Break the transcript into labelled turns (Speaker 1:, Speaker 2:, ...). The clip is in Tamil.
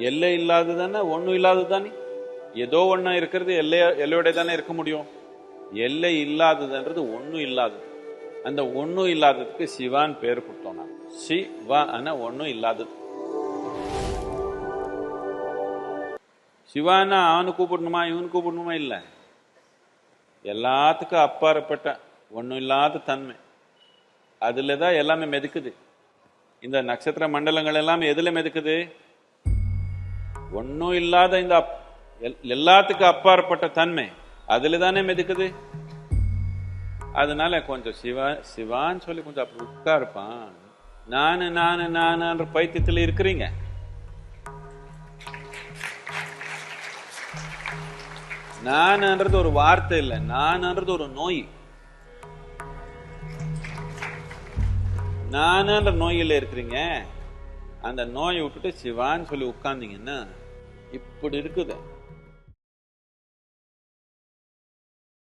Speaker 1: எல்லை இல்லாது தானே, ஒன்றும் இல்லாது தானே. ஏதோ ஒன்றா இருக்கிறது எல்லையோட தானே இருக்க முடியும். எல்லை இல்லாததுன்றது ஒன்றும் இல்லாதது. அந்த ஒன்றும் இல்லாததுக்கு சிவான் பேர் கொடுத்தோம். நான் சிவா ஒன்றும் இல்லாதது. சிவானா அவனு கூப்பிடணுமா இவனு கூப்பிடணுமா? இல்லை, எல்லாத்துக்கும் அப்பாற்பட்ட ஒன்றும் இல்லாத தன்மை. அதுல தான் எல்லாமே மெதுக்குது. இந்த நட்சத்திர மண்டலங்கள் எல்லாமே எதுல மெதுக்குது? ஒன்றும் இல்லாத இந்த எல்லாத்துக்கும் அப்பாற்பட்ட தன்மை அதுல தானே மெதுக்குது. அதனால கொஞ்சம் சிவான்னு சொல்லி கொஞ்சம் அப்படி உட்காருப்பான். நானுன்ற பைத்தியத்தில் இருக்கிறீங்க. நான்ன்றது ஒரு வார்த்தை இல்லை, நான்ன்றது ஒரு நோய். நானுன்ற நோயில இருக்கிறீங்க. அந்த நோயை விட்டுட்டு சிவான்னு சொல்லி உட்கார்ந்தீங்கன்னா இப்படி இருக்குது.